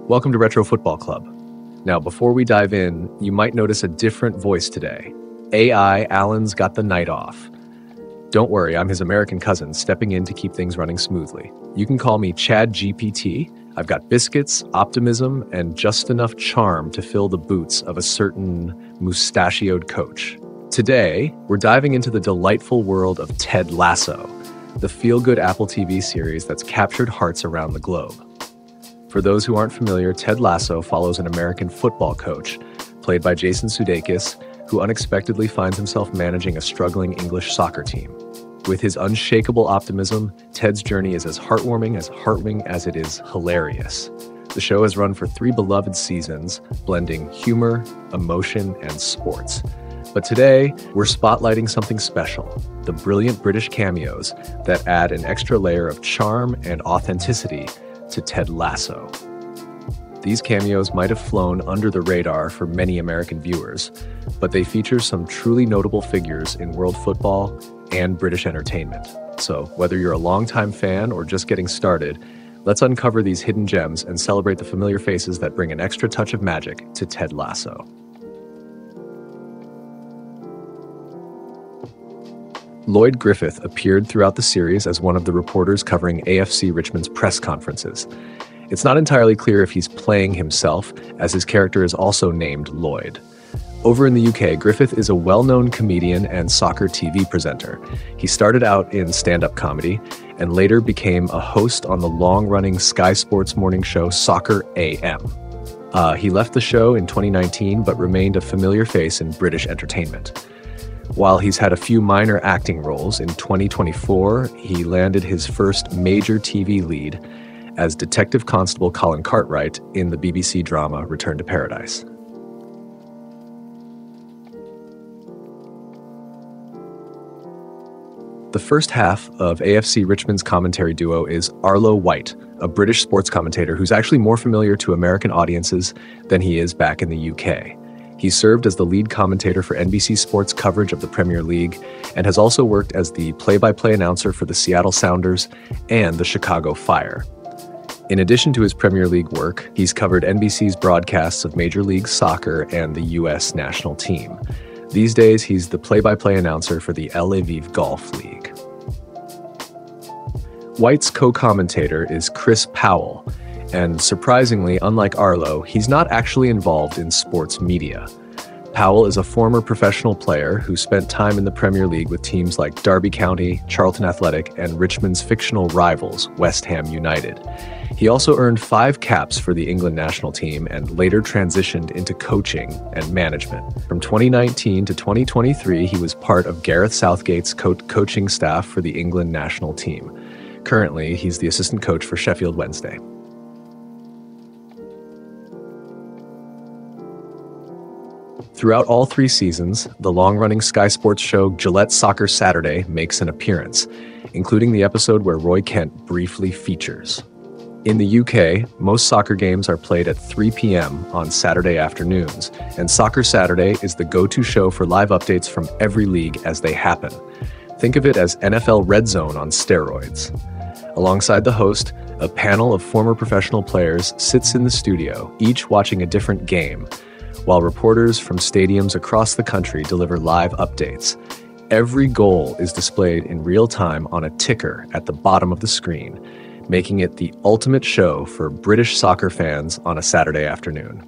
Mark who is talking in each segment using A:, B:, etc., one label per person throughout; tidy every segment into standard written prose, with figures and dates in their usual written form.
A: Welcome to Retro Football Club. Now, before we dive in, you might notice a different voice today. AI Alan's got the night off. Don't worry, I'm his American cousin, stepping in to keep things running smoothly. You can call me Chad GPT. I've got biscuits, optimism, and just enough charm to fill the boots of a certain mustachioed coach. Today, we're diving into the delightful world of Ted Lasso, the feel-good Apple TV series that's captured hearts around the globe. For those who aren't familiar, Ted Lasso follows an American football coach, played by Jason Sudeikis, who unexpectedly finds himself managing a struggling English soccer team. With his unshakable optimism, Ted's journey is as heartwarming as it is hilarious. The show has run for 3 beloved seasons, blending humor, emotion, and sports. But today, we're spotlighting something special, the brilliant British cameos that add an extra layer of charm and authenticity to Ted Lasso. These cameos might have flown under the radar for many American viewers, but they feature some truly notable figures in world football and British entertainment. So, whether you're a longtime fan or just getting started, let's uncover these hidden gems and celebrate the familiar faces that bring an extra touch of magic to Ted Lasso. Lloyd Griffith appeared throughout the series as one of the reporters covering AFC Richmond's press conferences. It's not entirely clear if he's playing himself, as his character is also named Lloyd. Over in the UK, Griffith is a well-known comedian and soccer TV presenter. He started out in stand-up comedy and later became a host on the long-running Sky Sports morning show Soccer AM. He left the show in 2019 but remained a familiar face in British entertainment. While he's had a few minor acting roles, in 2024 he landed his first major TV lead as Detective Constable Colin Cartwright in the BBC drama Return to Paradise. The first half of AFC Richmond's commentary duo is Arlo White, a British sports commentator who's actually more familiar to American audiences than he is back in the UK. He served as the lead commentator for NBC Sports coverage of the Premier League and has also worked as the play-by-play announcer for the Seattle Sounders and the Chicago Fire. In addition to his Premier League work, he's covered NBC's broadcasts of Major League Soccer and the U.S. national team. These days, he's the play-by-play announcer for the El Aviv Golf League. White's co-commentator is Chris Powell, and surprisingly, unlike Arlo, he's not actually involved in sports media. Powell is a former professional player who spent time in the Premier League with teams like Derby County, Charlton Athletic, and Richmond's fictional rivals, West Ham United. He also earned 5 caps for the England national team and later transitioned into coaching and management. From 2019 to 2023, he was part of Gareth Southgate's coaching staff for the England national team. Currently, he's the assistant coach for Sheffield Wednesday. Throughout all 3 seasons, the long-running Sky Sports show Gillette Soccer Saturday makes an appearance, including the episode where Roy Kent briefly features. In the UK, most soccer games are played at 3 p.m. on Saturday afternoons, and Soccer Saturday is the go-to show for live updates from every league as they happen. Think of it as NFL Red Zone on steroids. Alongside the host, a panel of former professional players sits in the studio, each watching a different game, while reporters from stadiums across the country deliver live updates. Every goal is displayed in real time on a ticker at the bottom of the screen, making it the ultimate show for British soccer fans on a Saturday afternoon.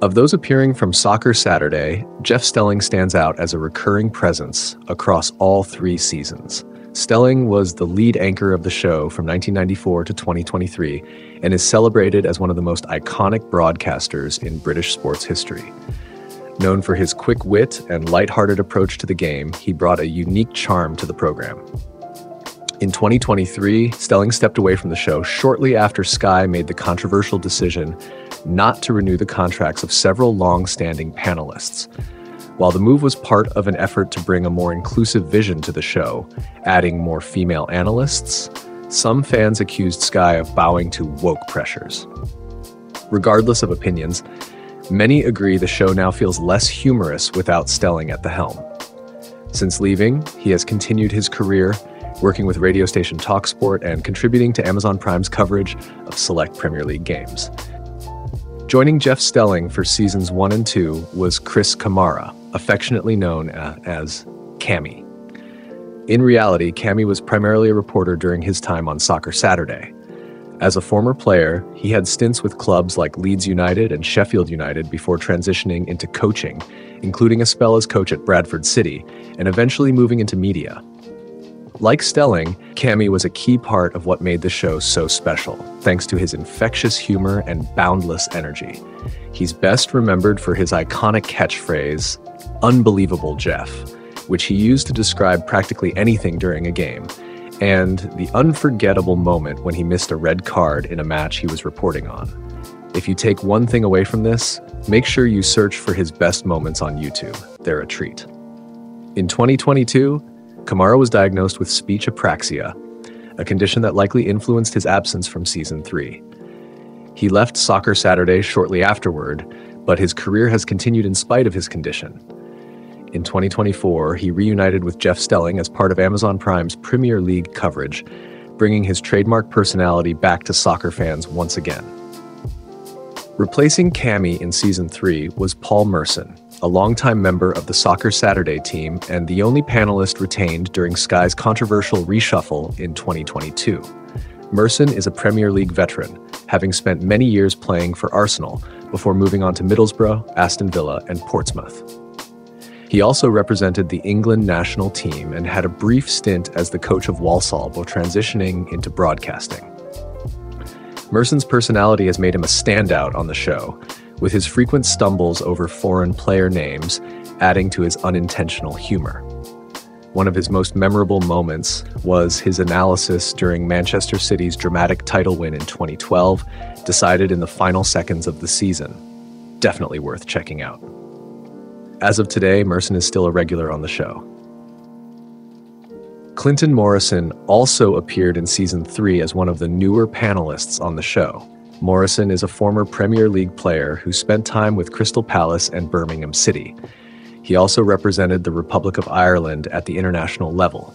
A: Of those appearing from Soccer Saturday, Jeff Stelling stands out as a recurring presence across all 3 seasons. Stelling was the lead anchor of the show from 1994 to 2023 and is celebrated as one of the most iconic broadcasters in British sports history. Known for his quick wit and lighthearted approach to the game, he brought a unique charm to the program. In 2023, Stelling stepped away from the show shortly after Sky made the controversial decision not to renew the contracts of several long-standing panelists. While the move was part of an effort to bring a more inclusive vision to the show, adding more female analysts, some fans accused Sky of bowing to woke pressures. Regardless of opinions, many agree the show now feels less humorous without Stelling at the helm. Since leaving, he has continued his career, working with radio station TalkSport and contributing to Amazon Prime's coverage of select Premier League games. Joining Jeff Stelling for seasons 1 and 2 was Chris Kamara, affectionately known as Cammy. In reality, Cammy was primarily a reporter during his time on Soccer Saturday. As a former player, he had stints with clubs like Leeds United and Sheffield United before transitioning into coaching, including a spell as coach at Bradford City, and eventually moving into media. Like Stelling, Cammy was a key part of what made the show so special, thanks to his infectious humor and boundless energy. He's best remembered for his iconic catchphrase, "Unbelievable Jeff," which he used to describe practically anything during a game, and the unforgettable moment when he missed a red card in a match he was reporting on. If you take one thing away from this, make sure you search for his best moments on YouTube. They're a treat. In 2022, Kamara was diagnosed with speech apraxia, a condition that likely influenced his absence from season 3. He left Soccer Saturday shortly afterward, but his career has continued in spite of his condition. In 2024, he reunited with Jeff Stelling as part of Amazon Prime's Premier League coverage, bringing his trademark personality back to soccer fans once again. Replacing Cammy in season 3 was Paul Merson, a longtime member of the Soccer Saturday team and the only panelist retained during Sky's controversial reshuffle in 2022. Merson is a Premier League veteran, having spent many years playing for Arsenal before moving on to Middlesbrough, Aston Villa, and Portsmouth. He also represented the England national team and had a brief stint as the coach of Walsall before transitioning into broadcasting. Merson's personality has made him a standout on the show, with his frequent stumbles over foreign player names adding to his unintentional humor. One of his most memorable moments was his analysis during Manchester City's dramatic title win in 2012, decided in the final seconds of the season. Definitely worth checking out. As of today, Merson is still a regular on the show. Clinton Morrison also appeared in season 3 as one of the newer panelists on the show. Morrison is a former Premier League player who spent time with Crystal Palace and Birmingham City. He also represented the Republic of Ireland at the international level.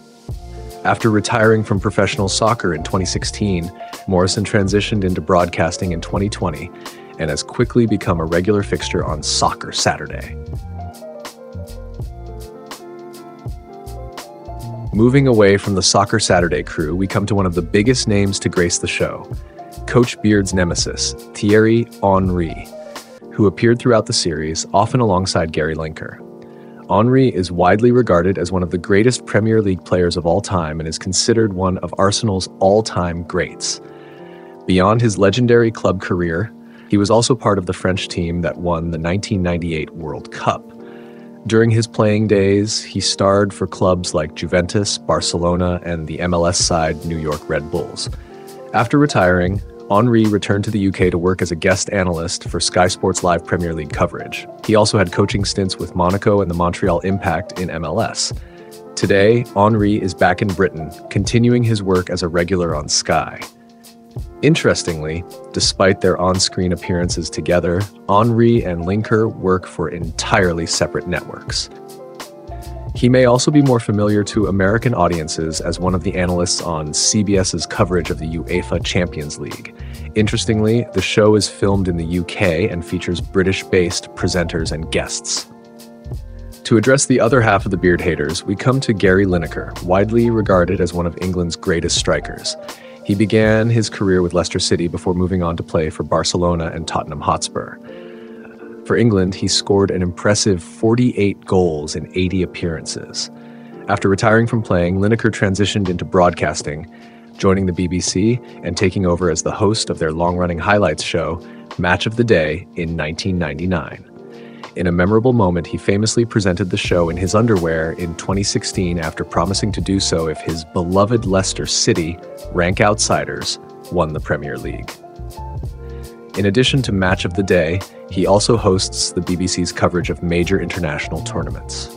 A: After retiring from professional soccer in 2016, Morrison transitioned into broadcasting in 2020 and has quickly become a regular fixture on Soccer Saturday. Moving away from the Soccer Saturday crew, we come to one of the biggest names to grace the show, Coach Beard's nemesis, Thierry Henry, who appeared throughout the series, often alongside Gary Lineker. Henry is widely regarded as one of the greatest Premier League players of all time and is considered one of Arsenal's all-time greats. Beyond his legendary club career, he was also part of the French team that won the 1998 World Cup. During his playing days, he starred for clubs like Juventus, Barcelona, and the MLS side New York Red Bulls. After retiring, Henry returned to the UK to work as a guest analyst for Sky Sports Live Premier League coverage. He also had coaching stints with Monaco and the Montreal Impact in MLS. Today, Henry is back in Britain, continuing his work as a regular on Sky. Interestingly, despite their on-screen appearances together, Henry and Lineker work for entirely separate networks. He may also be more familiar to American audiences as one of the analysts on CBS's coverage of the UEFA Champions League. Interestingly, the show is filmed in the UK and features British-based presenters and guests. To address the other half of the beard haters, we come to Gary Lineker, widely regarded as one of England's greatest strikers. He began his career with Leicester City before moving on to play for Barcelona and Tottenham Hotspur. For England, he scored an impressive 48 goals in 80 appearances. After retiring from playing, Lineker transitioned into broadcasting, joining the BBC and taking over as the host of their long-running highlights show, Match of the Day, in 1999. In a memorable moment, he famously presented the show in his underwear in 2016 after promising to do so if his beloved Leicester City, rank outsiders, won the Premier League. In addition to Match of the Day, he also hosts the BBC's coverage of major international tournaments.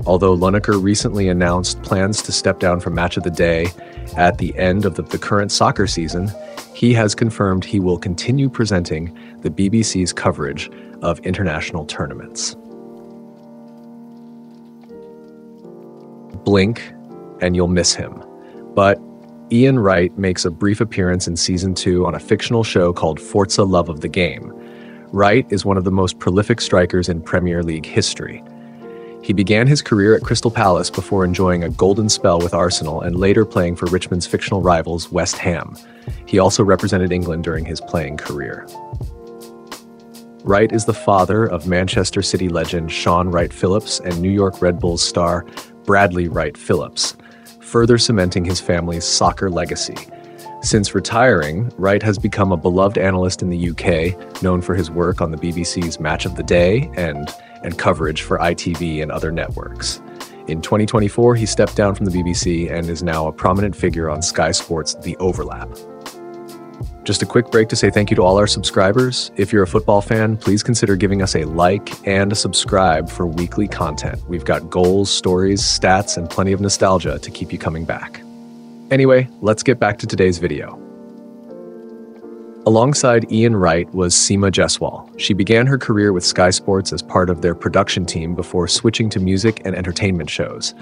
A: Although Lineker recently announced plans to step down from Match of the Day at the end of the current soccer season, he has confirmed he will continue presenting the BBC's coverage of international tournaments. Blink, and you'll miss him. But Ian Wright makes a brief appearance in Season 2 on a fictional show called Forza Love of the Game. Wright is one of the most prolific strikers in Premier League history. He began his career at Crystal Palace before enjoying a golden spell with Arsenal and later playing for Richmond's fictional rivals West Ham. He also represented England during his playing career. Wright is the father of Manchester City legend Shaun Wright-Phillips and New York Red Bulls star Bradley Wright-Phillips, further cementing his family's soccer legacy. Since retiring, Wright has become a beloved analyst in the UK, known for his work on the BBC's Match of the Day and coverage for ITV and other networks. In 2024, he stepped down from the BBC and is now a prominent figure on Sky Sports' The Overlap. Just a quick break to say thank you to all our subscribers. If you're a football fan, please consider giving us a like and a subscribe for weekly content. We've got goals, stories, stats, and plenty of nostalgia to keep you coming back. Anyway, let's get back to today's video. Alongside Ian Wright was Seema Jaswal. She began her career with Sky Sports as part of their production team before switching to music and entertainment shows.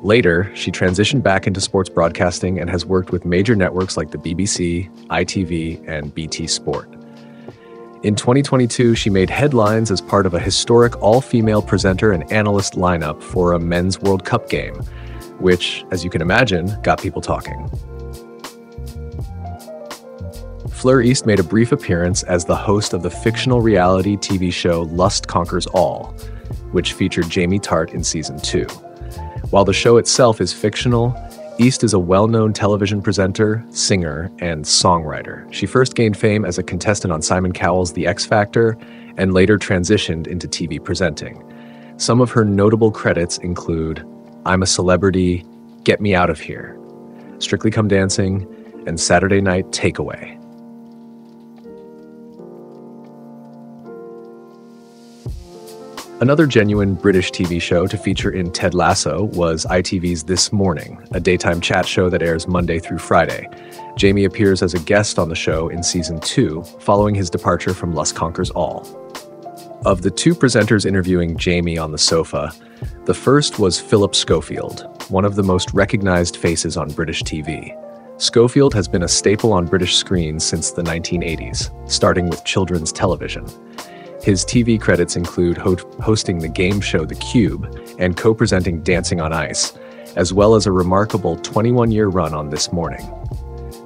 A: Later, she transitioned back into sports broadcasting and has worked with major networks like the BBC, ITV, and BT Sport. In 2022, she made headlines as part of a historic all-female presenter and analyst lineup for a men's World Cup game, which, as you can imagine, got people talking. Fleur East made a brief appearance as the host of the fictional reality TV show Lust Conquers All, which featured Jamie Tart in Season 2. While the show itself is fictional, East is a well-known television presenter, singer, and songwriter. She first gained fame as a contestant on Simon Cowell's The X Factor and later transitioned into TV presenting. Some of her notable credits include I'm a Celebrity, Get Me Out of Here, Strictly Come Dancing, and Saturday Night Takeaway. Another genuine British TV show to feature in Ted Lasso was ITV's This Morning, a daytime chat show that airs Monday through Friday. Jamie appears as a guest on the show in Season 2, following his departure from Lust Conquers All. Of the two presenters interviewing Jamie on the sofa, the first was Phillip Schofield, one of the most recognized faces on British TV. Schofield has been a staple on British screens since the 1980s, starting with children's television. His TV credits include hosting the game show The Cube and co-presenting Dancing on Ice, as well as a remarkable 21-year run on This Morning.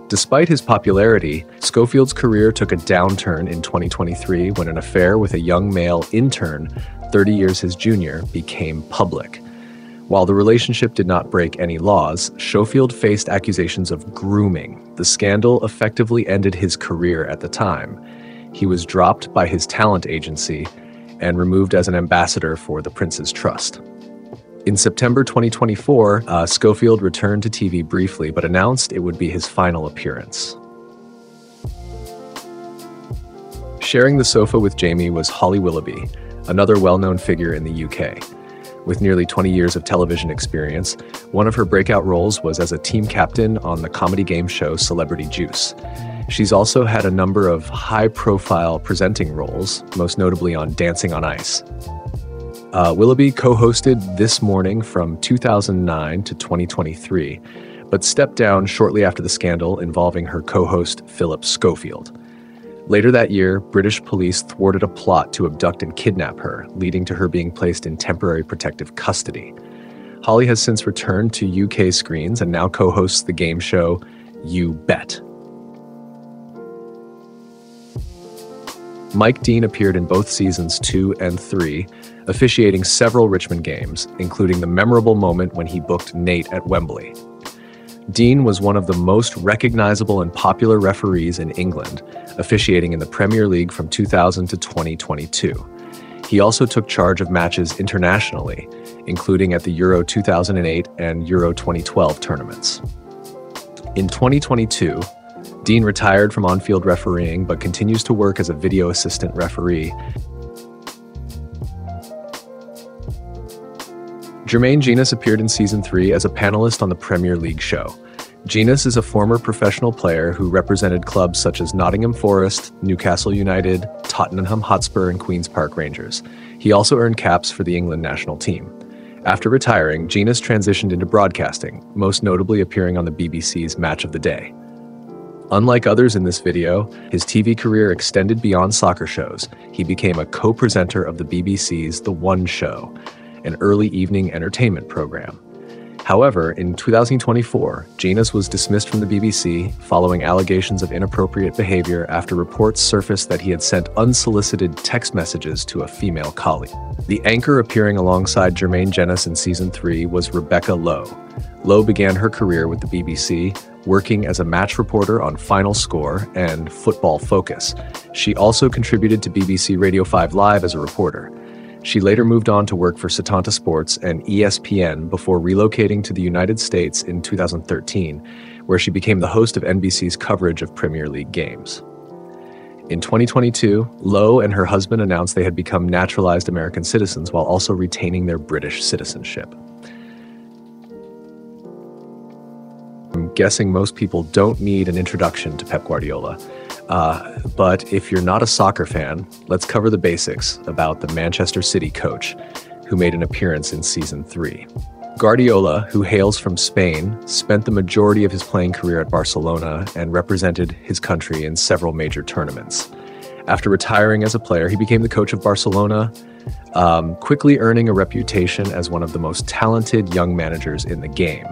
A: Despite his popularity, Schofield's career took a downturn in 2023 when an affair with a young male intern, 30 years his junior, became public. While the relationship did not break any laws, Schofield faced accusations of grooming. The scandal effectively ended his career at the time. He was dropped by his talent agency and removed as an ambassador for the Prince's Trust. In September 2024, Schofield returned to TV briefly, but announced it would be his final appearance. Sharing the sofa with Jamie was Holly Willoughby, another well-known figure in the UK. With nearly 20 years of television experience, one of her breakout roles was as a team captain on the comedy game show Celebrity Juice. She's also had a number of high-profile presenting roles, most notably on Dancing on Ice. Willoughby co-hosted This Morning from 2009 to 2023, but stepped down shortly after the scandal involving her co-host Phillip Schofield. Later that year, British police thwarted a plot to abduct and kidnap her, leading to her being placed in temporary protective custody. Holly has since returned to UK screens and now co-hosts the game show You Bet. Mike Dean appeared in both seasons 2 and 3, officiating several Richmond games, including the memorable moment when he booked Nate at Wembley. Dean was one of the most recognizable and popular referees in England, officiating in the Premier League from 2000 to 2022. He also took charge of matches internationally, including at the Euro 2008 and Euro 2012 tournaments. In 2022, Dean retired from on-field refereeing but continues to work as a video assistant referee. Jermaine Jenas appeared in Season 3 as a panelist on the Premier League show. Jenas is a former professional player who represented clubs such as Nottingham Forest, Newcastle United, Tottenham Hotspur, and Queen's Park Rangers. He also earned caps for the England national team. After retiring, Jenas transitioned into broadcasting, most notably appearing on the BBC's Match of the Day. Unlike others in this video, his TV career extended beyond soccer shows. He became a co-presenter of the BBC's The One Show, an early evening entertainment program. However, in 2024, Jenas was dismissed from the BBC following allegations of inappropriate behavior after reports surfaced that he had sent unsolicited text messages to a female colleague. The anchor appearing alongside Jermaine Jenas in Season 3 was Rebecca Lowe. Lowe began her career with the BBC, working as a match reporter on Final Score and Football Focus. She also contributed to BBC Radio 5 Live as a reporter. She later moved on to work for Setanta Sports and ESPN before relocating to the United States in 2013, where she became the host of NBC's coverage of Premier League games. In 2022, Lowe and her husband announced they had become naturalized American citizens while also retaining their British citizenship. I'm guessing most people don't need an introduction to Pep Guardiola. But if you're not a soccer fan, let's cover the basics about the Manchester City coach who made an appearance in Season 3. Guardiola, who hails from Spain, spent the majority of his playing career at Barcelona and represented his country in several major tournaments. After retiring as a player, he became the coach of Barcelona, quickly earning a reputation as one of the most talented young managers in the game.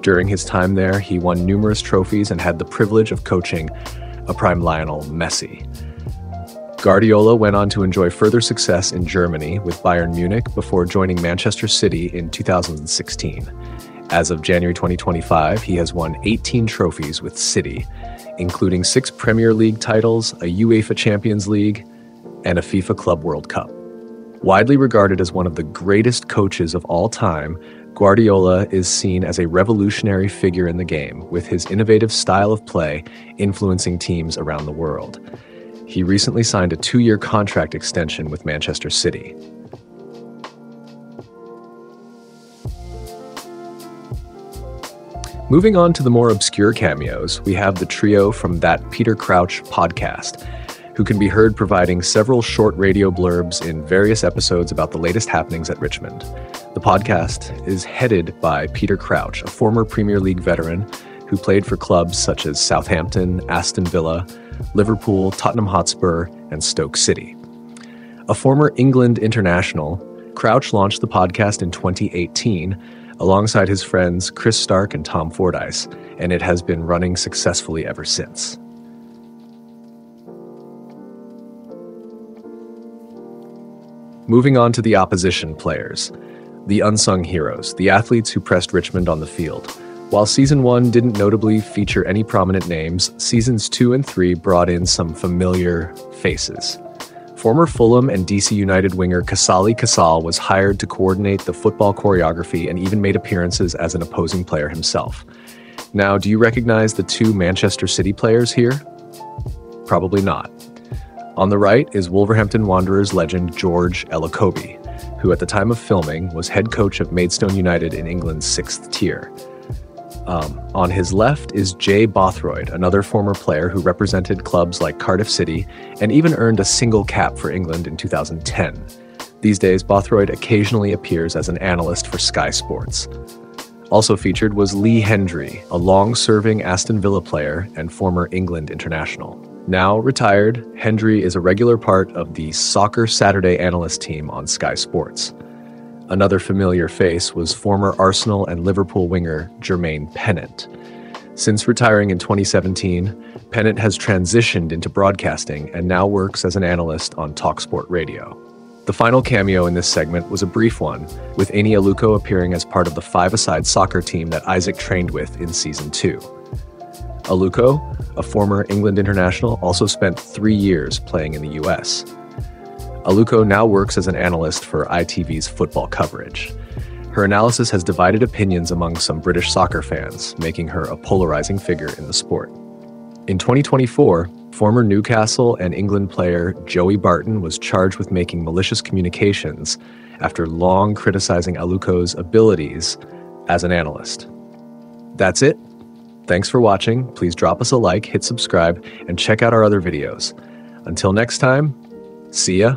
A: During his time there, he won numerous trophies and had the privilege of coaching a prime Lionel Messi. Guardiola went on to enjoy further success in Germany with Bayern Munich before joining Manchester City in 2016. As of January 2025, he has won 18 trophies with City, including 6 Premier League titles, a UEFA Champions League, and a FIFA Club World Cup. Widely regarded as one of the greatest coaches of all time, Guardiola is seen as a revolutionary figure in the game, with his innovative style of play influencing teams around the world. He recently signed a 2-year contract extension with Manchester City. Moving on to the more obscure cameos, we have the trio from That Peter Crouch podcast, who can be heard providing several short radio blurbs in various episodes about the latest happenings at Richmond. The podcast is headed by Peter Crouch, a former Premier League veteran who played for clubs such as Southampton, Aston Villa, Liverpool, Tottenham Hotspur, and Stoke City. A former England international, Crouch launched the podcast in 2018 alongside his friends Chris Stark and Tom Fordyce, and it has been running successfully ever since. Moving on to the opposition players, the unsung heroes, the athletes who pressed Richmond on the field. While Season 1 didn't notably feature any prominent names, Seasons 2 and 3 brought in some familiar faces. Former Fulham and DC United winger Kasal Casal was hired to coordinate the football choreography and even made appearances as an opposing player himself. Now, do you recognize the 2 Manchester City players here? Probably not. On the right is Wolverhampton Wanderers legend George Elokobi, who at the time of filming was head coach of Maidstone United in England's 6th tier. On his left is Jay Bothroyd, another former player who represented clubs like Cardiff City and even earned a single cap for England in 2010. These days, Bothroyd occasionally appears as an analyst for Sky Sports. Also featured was Hendrie, a long-serving Aston Villa player and former England international. Now retired, Hendrie is a regular part of the Soccer Saturday analyst team on Sky Sports. Another familiar face was former Arsenal and Liverpool winger Jermaine Pennant. Since retiring in 2017, Pennant has transitioned into broadcasting and now works as an analyst on TalkSport Radio. The final cameo in this segment was a brief one, with Eni Aluko appearing as part of the 5-a-side soccer team that Isaac trained with in Season 2. Aluko, a former England international, also spent 3 years playing in the US. Aluko now works as an analyst for ITV's football coverage. Her analysis has divided opinions among some British soccer fans, making her a polarizing figure in the sport. In 2024, former Newcastle and England player Joey Barton was charged with making malicious communications after long criticizing Aluko's abilities as an analyst. That's it. Thanks for watching. Please drop us a like, hit subscribe, and check out our other videos. Until next time, see ya.